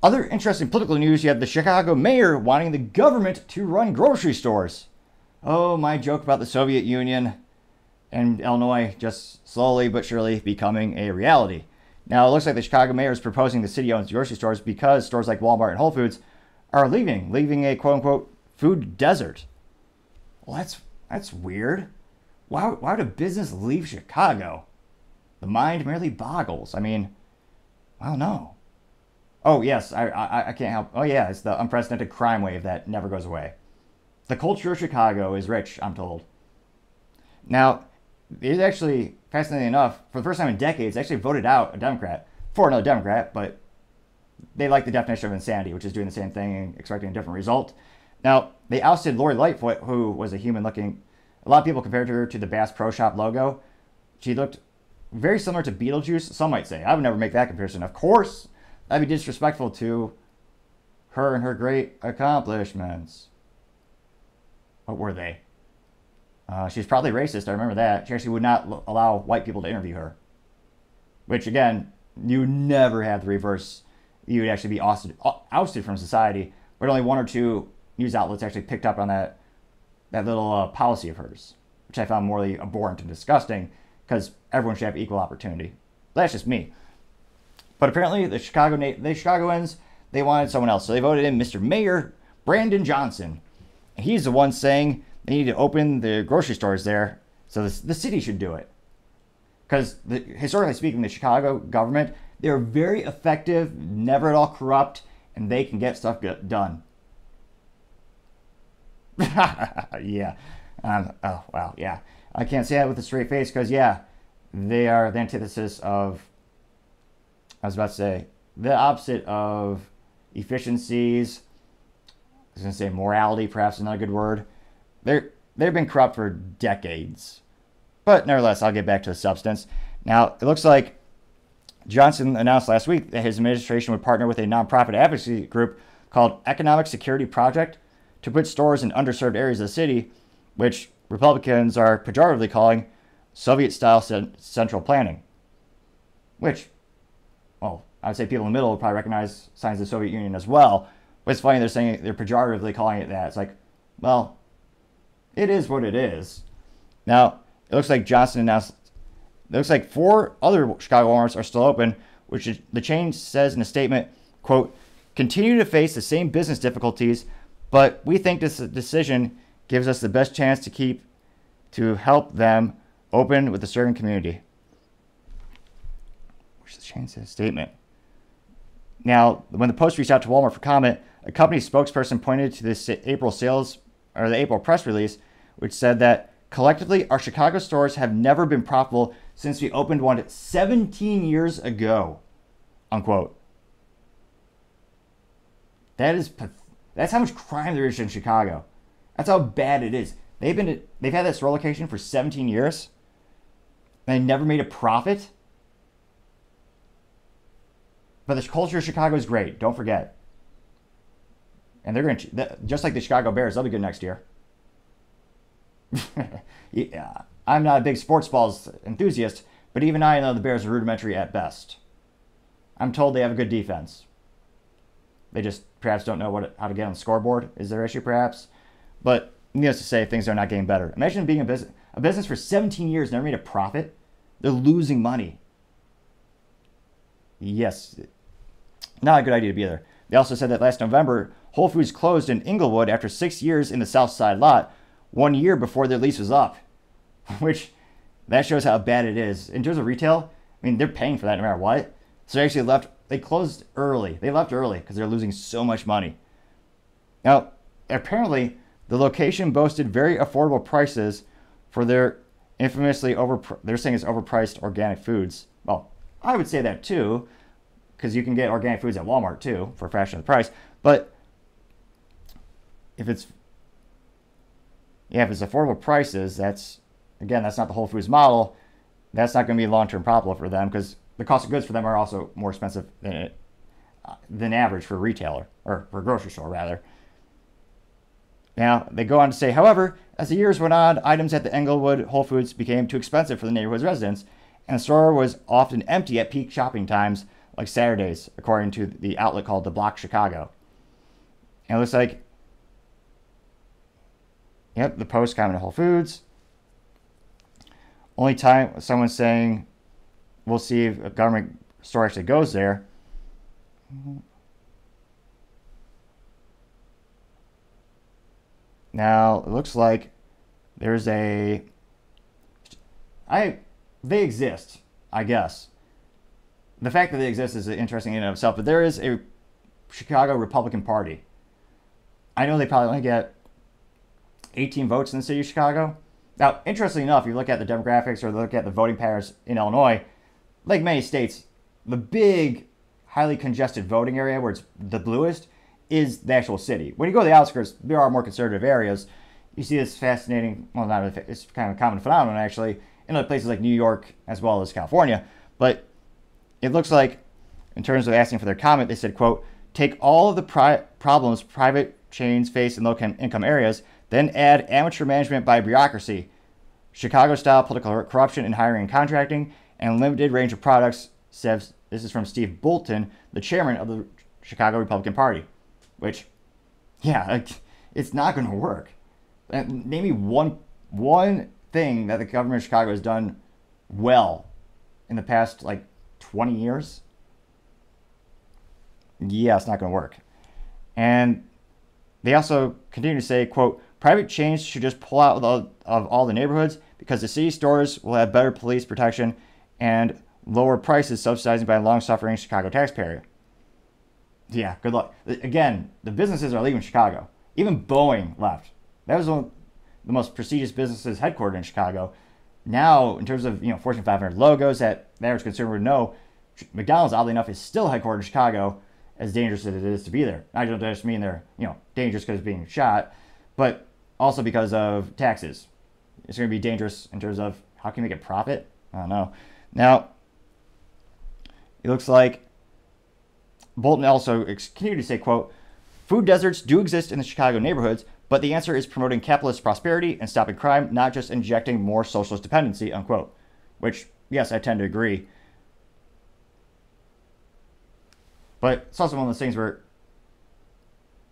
Other interesting political news, you have the Chicago mayor wanting the government to run grocery stores. Oh, my joke about the Soviet Union and Illinois just slowly but surely becoming a reality. Now, it looks like the Chicago mayor is proposing the city owns grocery stores because stores like Walmart and Whole Foods are leaving a quote-unquote food desert. Well, that's weird. Why would a business leave Chicago? The mind merely boggles. I mean, I don't know. Oh, yes, I can't help. Oh, yeah, it's the unprecedented crime wave that never goes away. The culture of Chicago is rich, I'm told. Now, it actually, fascinating enough, for the first time in decades, actually voted out a Democrat for another Democrat, but they like the definition of insanity, which is doing the same thing and expecting a different result. Now, they ousted Lori Lightfoot, who was a human looking. A lot of people compared her to the Bass Pro Shop logo. She looked very similar to Beetlejuice, some might say. I would never make that comparison. Of course, that'd be disrespectful to her and her great accomplishments. What were they? She's probably racist, I remember that. She actually would not allow white people to interview her. Which, again, you never have the reverse. You would actually be ousted from society, but only one or two news outlets actually picked up on that little policy of hers, which I found morally abhorrent and disgusting, because everyone should have equal opportunity. That's just me. But apparently, the Chicagoans, they wanted someone else, so they voted in Mr. Mayor Brandon Johnson. And he's the one saying they need to open the grocery stores there, so the city should do it. Because historically speaking, the Chicago government, they're very effective, never at all corrupt, and they can get stuff done. Yeah. Oh, wow, yeah. I can't say that with a straight face because, yeah, they are the antithesis of, I was about to say, the opposite of efficiencies. I was going to say morality, perhaps another good word. They've been corrupt for decades. But nevertheless, I'll get back to the substance. Now, it looks like Johnson announced last week that his administration would partner with a nonprofit advocacy group called Economic Security Project to put stores in underserved areas of the city, which Republicans are pejoratively calling Soviet-style central planning. Which, well, I would say people in the middle will probably recognize signs of the Soviet Union as well. But it's funny they're pejoratively calling it that. It's like, well, it is what it is. Now, it looks like Johnson announced, it looks like 4 other Chicago Walmarts are still open, which is, the chain says in a statement, quote, continue to face the same business difficulties, but we think this decision gives us the best chance to help them open with the serving community. Which the chain says statement. Now, when the Post reached out to Walmart for comment, a company spokesperson pointed to the April press release, which said that collectively, our Chicago stores have never been profitable since we opened one 17 years ago, unquote. That's how much crime there is in Chicago. That's how bad it is. They've had this store location for 17 years. And they never made a profit. But the culture of Chicago is great. Don't forget. And they're going to, just like the Chicago Bears, they'll be good next year. Yeah, I'm not a big sports balls enthusiast, but even I know the Bears are rudimentary at best. I'm told they have a good defense. They just perhaps don't know how to get on the scoreboard is their issue, perhaps. But needless to say, things are not getting better. Imagine being a business for 17 years, never made a profit. They're losing money. Yes, not a good idea to be there. They also said that last November, Whole Foods closed in Inglewood after 6 years in the South Side lot, 1 year before their lease was up. Which, that shows how bad it is. In terms of retail, I mean, they're paying for that no matter what. So they closed early. They left early because they're losing so much money. Now, apparently, the location boasted very affordable prices for their they're saying it's overpriced organic foods. Well, I would say that too, because you can get organic foods at Walmart too for a fraction of the price. But if it's affordable prices, that's not the Whole Foods model. That's not going to be long-term profitable for them because the cost of goods for them are also more expensive than average for a retailer, or for a grocery store rather. Now, they go on to say, however, as the years went on, items at the Englewood Whole Foods became too expensive for the neighborhood's residents, and the store was often empty at peak shopping times, like Saturdays, according to the outlet called The Block Chicago. And it looks like, yep, the Post coming to Whole Foods. Only time someone's saying, we'll see if a government store actually goes there. Now, it looks like there's they exist, I guess. The fact that they exist is interesting in and of itself, but there is a Chicago Republican Party. I know they probably only get 18 votes in the city of Chicago. Now, interestingly enough, if you look at the demographics or look at the voting patterns in Illinois, like many states, the big, highly congested voting area where it's the bluest is the actual city. When you go to the outskirts, there are more conservative areas. You see this fascinating, well, not really, it's kind of a common phenomenon actually, in other places like New York as well as California. But it looks like, in terms of asking for their comment, they said, quote, take all of the problems private chains face in low-income areas, then add amateur management by bureaucracy, Chicago-style political corruption in hiring and contracting, and limited range of products, says, this is from Steve Bolton, the chairman of the Chicago Republican Party. Which, yeah, it's not going to work. Name me one thing that the government of Chicago has done well in the past, 20 years. Yeah, it's not going to work. And they also continue to say, quote, private chains should just pull out of all the neighborhoods because the city stores will have better police protection and lower prices subsidized by a long-suffering Chicago taxpayer. Yeah, good luck. Again, the businesses are leaving Chicago. Even Boeing left. That was one of the most prestigious businesses headquartered in Chicago. Now, in terms of Fortune 500 logos that the average consumer would know, McDonald's, oddly enough, is still headquartered in Chicago, as dangerous as it is to be there. I don't just mean they're dangerous because of being shot, but also because of taxes. It's going to be dangerous in terms of how can you make a profit? I don't know. Now, it looks like Bolton also continued to say, quote, food deserts do exist in the Chicago neighborhoods, but the answer is promoting capitalist prosperity and stopping crime, not just injecting more socialist dependency, unquote. Which, yes, I tend to agree. But it's also one of those things where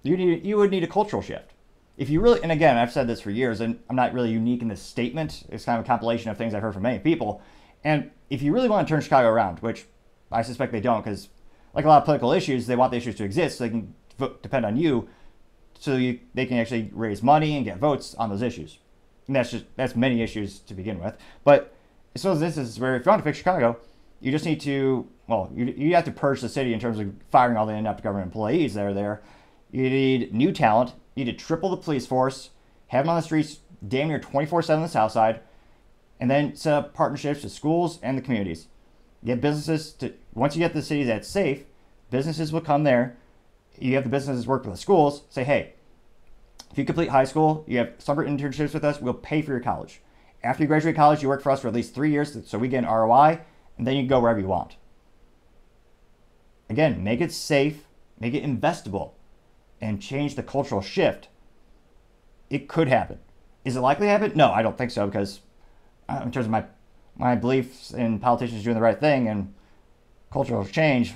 you would need a cultural shift. If you really, and again, I've said this for years, and I'm not really unique in this statement. It's kind of a compilation of things I've heard from many people. And if you really want to turn Chicago around, which I suspect they don't, because like a lot of political issues, they want the issues to exist so they can depend on you, so they can actually raise money and get votes on those issues. And that's many issues to begin with. But I suppose this is where if you want to fix Chicago, you just need to, you have to purge the city in terms of firing all the inept government employees that are there. You need new talent. You need to triple the police force, have them on the streets damn near 24/7 on the south side, and then set up partnerships with schools and the communities. Get businesses to, once you get the city that's safe, businesses will come there. You have the businesses work with the schools, say, hey, if you complete high school, you have summer internships with us, we'll pay for your college. After you graduate college, you work for us for at least 3 years so we get an ROI, and then you can go wherever you want. Again, make it safe, make it investable, and change the cultural shift. It could happen. Is it likely to happen? No, I don't think so, because in terms of my beliefs in politicians doing the right thing and cultural change,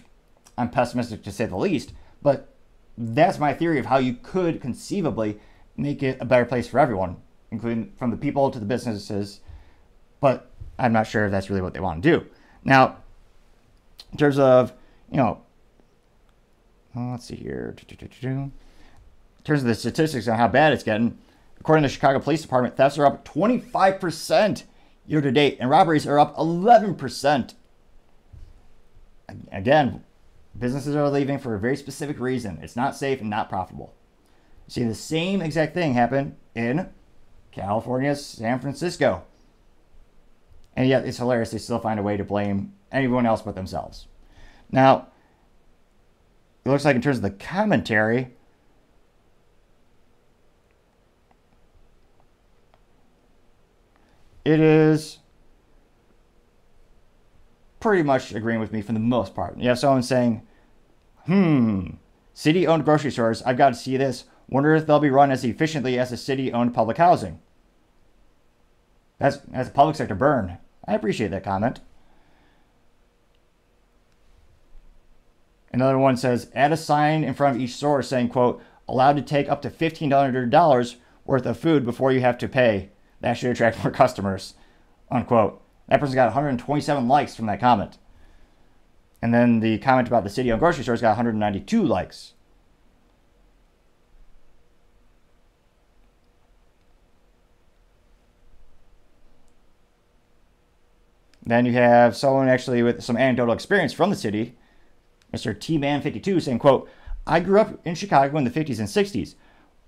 I'm pessimistic to say the least. But that's my theory of how you could conceivably make it a better place for everyone, including from the people to the businesses. But I'm not sure if that's really what they want to do. Now, in terms of, let's see here. In terms of the statistics on how bad it's getting, according to the Chicago Police Department, thefts are up 25% year to date, and robberies are up 11%. Again, businesses are leaving for a very specific reason. It's not safe and not profitable. You see the same exact thing happen in California's San Francisco. And yet it's hilarious. They still find a way to blame anyone else but themselves. Now, it looks like in terms of the commentary, it is pretty much agreeing with me for the most part. You have someone saying, city-owned grocery stores, I've got to see this. Wonder if they'll be run as efficiently as a city-owned public housing. That's a public sector burn. I appreciate that comment. Another one says, add a sign in front of each store saying, quote, allowed to take up to $1,500 worth of food before you have to pay. That should attract more customers, unquote. That person got 127 likes from that comment. And then the comment about the city-owned grocery stores got 192 likes. Then you have someone actually with some anecdotal experience from the city, Mr. T-Man52, saying, quote, I grew up in Chicago in the 50s and 60s.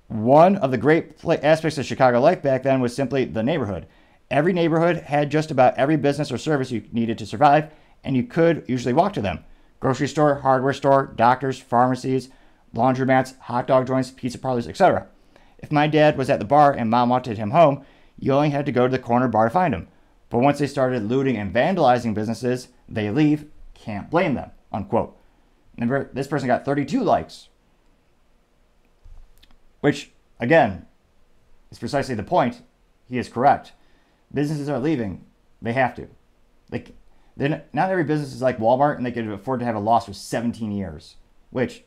One of the great aspects of Chicago life back then was simply the neighborhood. Every neighborhood had just about every business or service you needed to survive, and you could usually walk to them. Grocery store, hardware store, doctors, pharmacies, laundromats, hot dog joints, pizza parlors, etc. If my dad was at the bar and mom wanted him home, you only had to go to the corner bar to find him. But once they started looting and vandalizing businesses, they leave. Can't blame them, unquote. Remember, this person got 32 likes. Which, again, is precisely the point. He is correct. Businesses are leaving. They have to. Not every business is like Walmart, and they can afford to have a loss for 17 years, which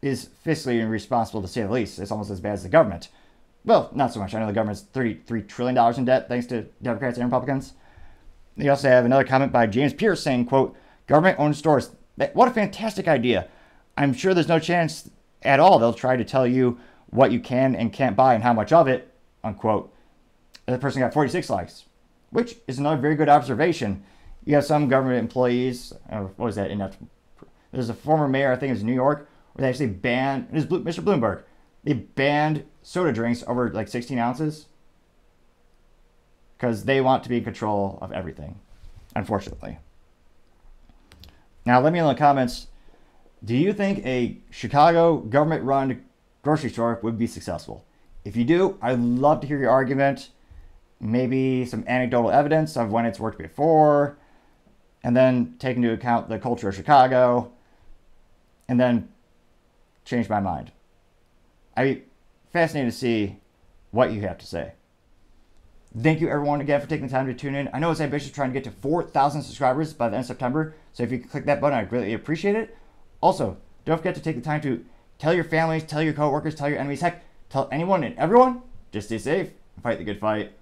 is fiscally irresponsible to say the least. It's almost as bad as the government. Well, not so much. I know the government's $33 trillion in debt thanks to Democrats and Republicans. They also have another comment by James Pierce saying, quote, government-owned stores. What a fantastic idea. I'm sure there's no chance at all they'll try to tell you what you can and can't buy and how much of it, unquote. The person got 46 likes, which is another very good observation. You have some government employees, what was that? There's a former mayor, I think it was New York, where they actually banned, it was Mr. Bloomberg, they banned soda drinks over like 16 ounces because they want to be in control of everything, unfortunately. Now, let me know in the comments, do you think a Chicago government-run grocery store would be successful? If you do, I'd love to hear your argument, maybe some anecdotal evidence of when it's worked before, and then take into account the culture of Chicago, and then change my mind. I'd be fascinated to see what you have to say. Thank you everyone again for taking the time to tune in. I know it's ambitious trying to get to 4,000 subscribers by the end of September, so if you could click that button, I'd greatly appreciate it. Also, don't forget to take the time to tell your families, tell your coworkers, tell your enemies, heck, tell anyone and everyone. Just stay safe and fight the good fight.